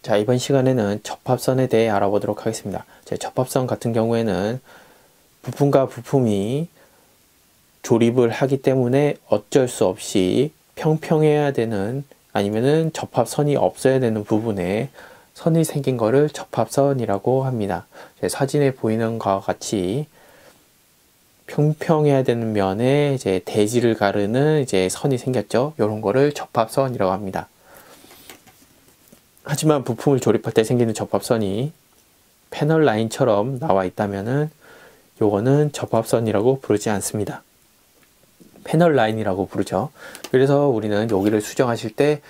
자, 이번 시간에는 접합선에 대해 알아보도록 하겠습니다. 접합선 같은 경우에는 부품과 부품이 조립을 하기 때문에 어쩔 수 없이 평평해야 되는, 아니면은 접합선이 없어야 되는 부분에 선이 생긴 거를 접합선이라고 합니다. 사진에 보이는 것과 같이 평평해야 되는 면에 대지를 가르는 선이 생겼죠. 이런 거를 접합선이라고 합니다. 하지만 부품을 조립할 때 생기는 접합선이 패널 라인처럼 나와 있다면은 요거는 접합선이라고 부르지 않습니다. 패널 라인이라고 부르죠. 그래서 우리는 여기를 수정하실 때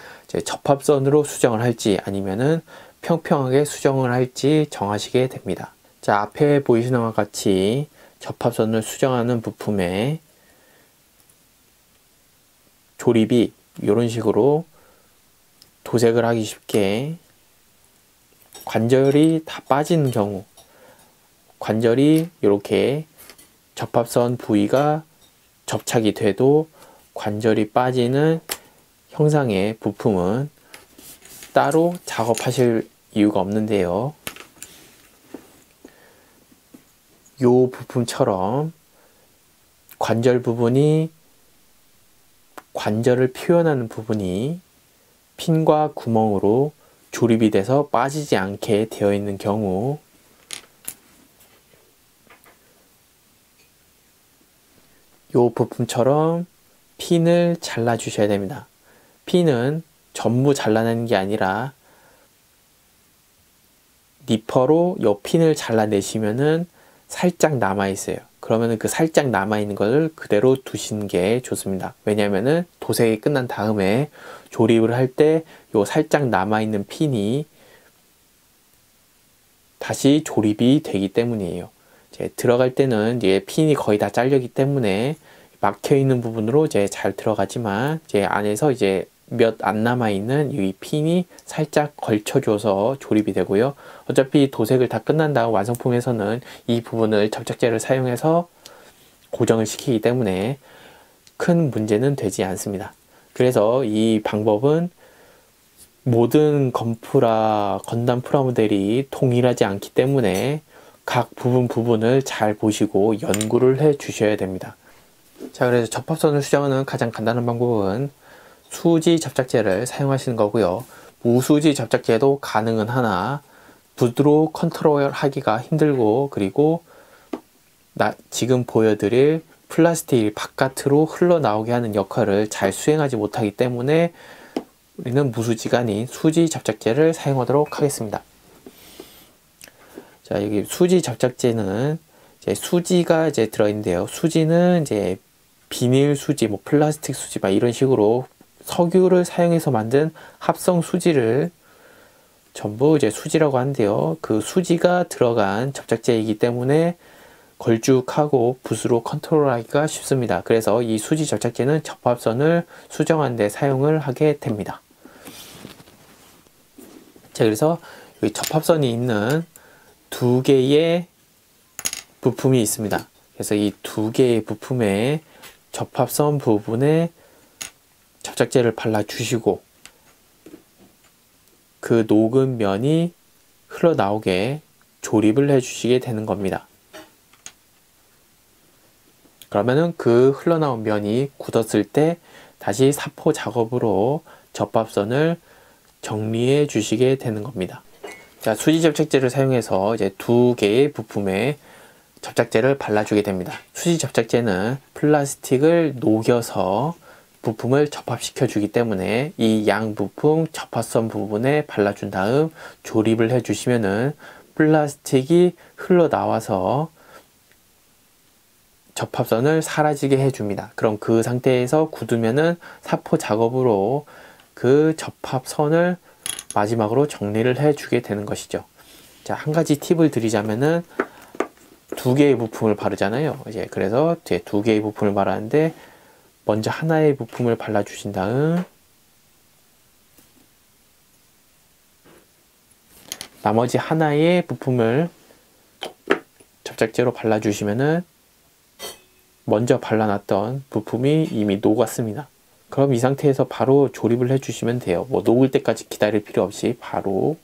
접합선으로 수정을 할지 아니면은 평평하게 수정을 할지 정하시게 됩니다. 자, 앞에 보이시는 것과 같이 접합선을 수정하는 부품의 조립이 이런 식으로 도색을 하기 쉽게 관절이 다 빠지는 경우, 관절이 이렇게 접합선 부위가 접착이 돼도 관절이 빠지는 형상의 부품은 따로 작업하실 이유가 없는데요. 이 부품처럼 관절 부분이, 관절을 표현하는 부분이 핀과 구멍으로 조립이 돼서 빠지지 않게 되어 있는 경우, 이 부품처럼 핀을 잘라 주셔야 됩니다. 핀은 전부 잘라내는 게 아니라 니퍼로 이 핀을 잘라내시면은 살짝 남아 있어요. 그러면은 그 살짝 남아 있는 걸 그대로 두시는 게 좋습니다. 왜냐면은 도색이 끝난 다음에 조립을 할 때 요 살짝 남아 있는 핀이 다시 조립이 되기 때문이에요. 들어갈 때는 핀이 거의 다 잘렸기 때문에 막혀 있는 부분으로 잘 들어가지만 안에서 몇 안 남아 있는 이 핀이 살짝 걸쳐줘서 조립이 되고요. 어차피 도색을 다 끝난 다음 완성품에서는 이 부분을 접착제를 사용해서 고정을 시키기 때문에 큰 문제는 되지 않습니다. 그래서 이 방법은 모든 건담 프라모델이 동일하지 않기 때문에 각 부분을 잘 보시고 연구를 해 주셔야 됩니다. 자, 그래서 접합선을 수정하는 가장 간단한 방법은 수지 접착제를 사용하시는 거고요. 무수지 접착제도 가능은 하나 부드로 컨트롤 하기가 힘들고, 그리고 지금 보여드릴 플라스틱이 바깥으로 흘러나오게 하는 역할을 잘 수행하지 못하기 때문에 우리는 무수지가 아닌 수지 접착제를 사용하도록 하겠습니다. 자, 여기 수지 접착제는 수지가 들어있는데요. 수지는 비닐 수지, 플라스틱 수지 이런 식으로 석유를 사용해서 만든 합성 수지를 전부 수지라고 하는데요. 그 수지가 들어간 접착제이기 때문에 걸쭉하고 붓으로 컨트롤하기가 쉽습니다. 그래서 이 수지 접착제는 접합선을 수정하는 데 사용을 하게 됩니다. 자, 그래서 여기 접합선이 있는 두 개의 부품이 있습니다. 그래서 이 두 개의 부품에 접합선 부분에 접착제를 발라주시고 그 녹은 면이 흘러나오게 조립을 해주시게 되는 겁니다. 그러면은 그 흘러나온 면이 굳었을 때 다시 사포 작업으로 접합선을 정리해 주시게 되는 겁니다. 자, 수지 접착제를 사용해서 두 개의 부품에 접착제를 발라주게 됩니다. 수지 접착제는 플라스틱을 녹여서 부품을 접합시켜 주기 때문에 이 양 부품 접합선 부분에 발라준 다음 조립을 해 주시면은 플라스틱이 흘러나와서 접합선을 사라지게 해줍니다. 그럼 그 상태에서 굳으면은 사포 작업으로 그 접합선을 마지막으로 정리를 해주게 되는 것이죠. 자, 한 가지 팁을 드리자면은 두 개의 부품을 바르잖아요. 그래서 두 개의 부품을 바르는데 먼저 하나의 부품을 발라주신 다음 나머지 하나의 부품을 접착제로 발라주시면은 먼저 발라놨던 부품이 이미 녹았습니다. 그럼 이 상태에서 바로 조립을 해주시면 돼요. 녹을 때까지 기다릴 필요 없이 바로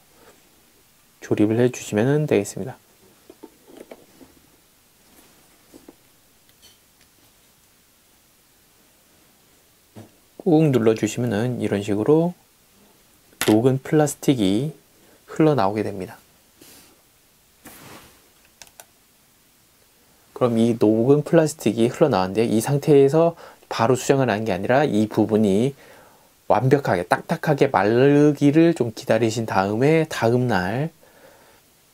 조립을 해 주시면 되겠습니다. 꾹 눌러 주시면 이런 식으로 녹은 플라스틱이 흘러나오게 됩니다. 그럼 이 녹은 플라스틱이 흘러나왔는데 이 상태에서 바로 수정을 하는 게 아니라 이 부분이 완벽하게 딱딱하게 마르기를 좀 기다리신 다음에 다음날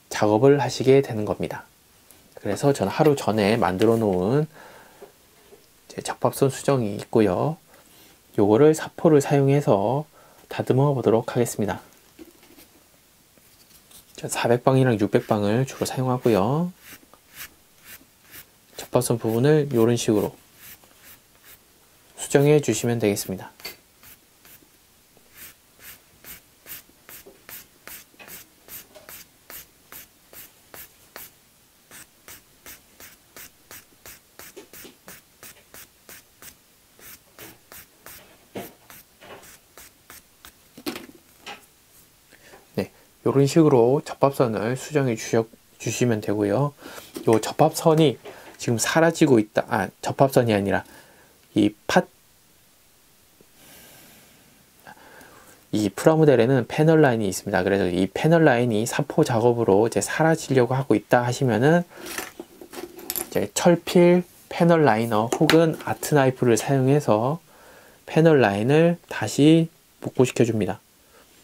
작업을 하시게 되는 겁니다. 그래서 저는 하루 전에 만들어 놓은 접합선 수정이 있고요. 요거를 사포를 사용해서 다듬어 보도록 하겠습니다. 400방이랑 600방을 주로 사용하고요. 접합선 부분을 이런 식으로 수정해 주시면 되겠습니다. 네, 이런 식으로 접합선을 수정해 주시면 되고요. 이 접합선이 지금 사라지고 있다. 접합선이 아니라 이 프라모델에는 패널 라인이 있습니다. 그래서 이 패널 라인이 사포 작업으로 이제 사라지려고 하고 있다 하시면은 이제 철필 패널 라이너 혹은 아트 나이프를 사용해서 패널 라인을 다시 복구시켜 줍니다.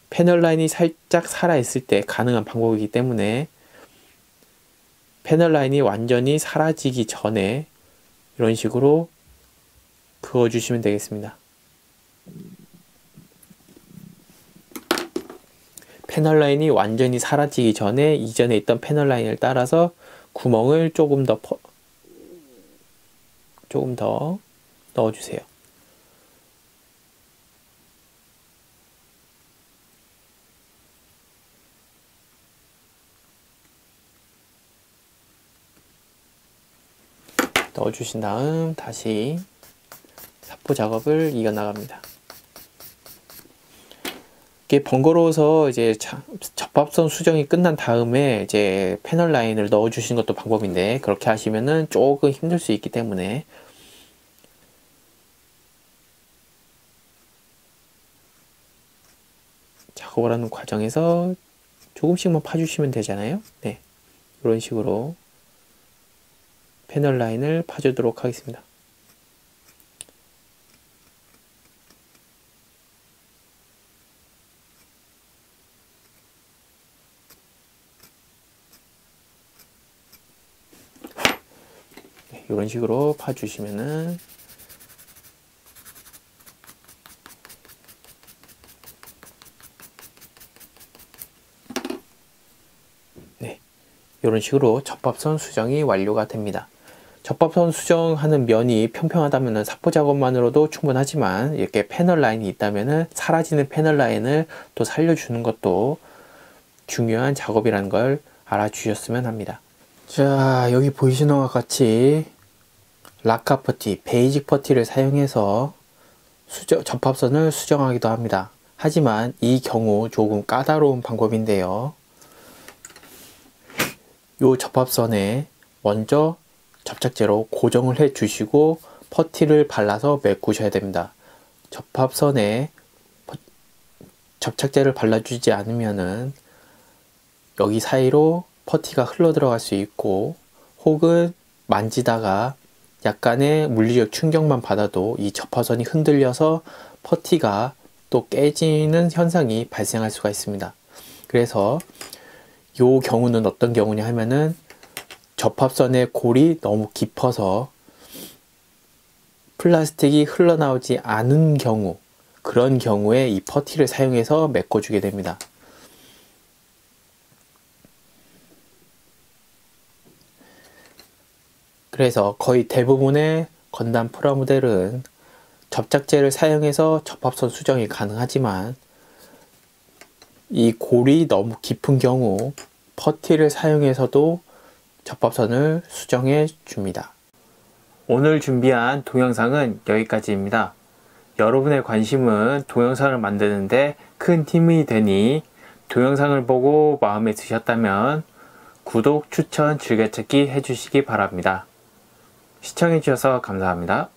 패널 라인이 살짝 살아 있을 때 가능한 방법이기 때문에 패널 라인이 완전히 사라지기 전에 이런 식으로 그어 주시면 되겠습니다. 패널 라인이 완전히 사라지기 전에 이전에 있던 패널 라인을 따라서 구멍을 조금 더 넣어주세요. 넣어주신 다음 다시 사포 작업을 이어나갑니다. 이게 번거로워서 이제 접합선 수정이 끝난 다음에 이제 패널 라인을 넣어 주시는 것도 방법인데 그렇게 하시면은 조금 힘들 수 있기 때문에 작업을 하는 과정에서 조금씩만 파주시면 되잖아요. 네, 이런 식으로 패널 라인을 파주도록 하겠습니다. 이런 식으로 파주시면은 네, 이런 식으로 접합선 수정이 완료가 됩니다. 접합선 수정하는 면이 평평하다면 사포 작업만으로도 충분하지만 이렇게 패널 라인이 있다면 사라지는 패널 라인을 또 살려주는 것도 중요한 작업이라는 걸 알아주셨으면 합니다. 자, 여기 보이시는 것 같이 락카 퍼티, 베이직 퍼티를 사용해서 접합선을 수정하기도 합니다. 하지만 이 경우 조금 까다로운 방법인데요. 이 접합선에 먼저 접착제로 고정을 해 주시고 퍼티를 발라서 메꾸셔야 됩니다. 접합선에 접착제를 발라주지 않으면은 여기 사이로 퍼티가 흘러 들어갈 수 있고 혹은 만지다가 약간의 물리적 충격만 받아도 이 접합선이 흔들려서 퍼티가 또 깨지는 현상이 발생할 수가 있습니다. 그래서 이 경우는 어떤 경우냐 하면은 접합선의 골이 너무 깊어서 플라스틱이 흘러나오지 않은 경우, 그런 경우에 이 퍼티를 사용해서 메꿔주게 됩니다. 그래서 거의 대부분의 건담 프라모델은 접착제를 사용해서 접합선 수정이 가능하지만 이 골이 너무 깊은 경우 퍼티를 사용해서도 접합선을 수정해 줍니다. 오늘 준비한 동영상은 여기까지입니다. 여러분의 관심은 동영상을 만드는데 큰 힘이 되니 동영상을 보고 마음에 드셨다면 구독, 추천, 즐겨찾기 해주시기 바랍니다. 시청해주셔서 감사합니다.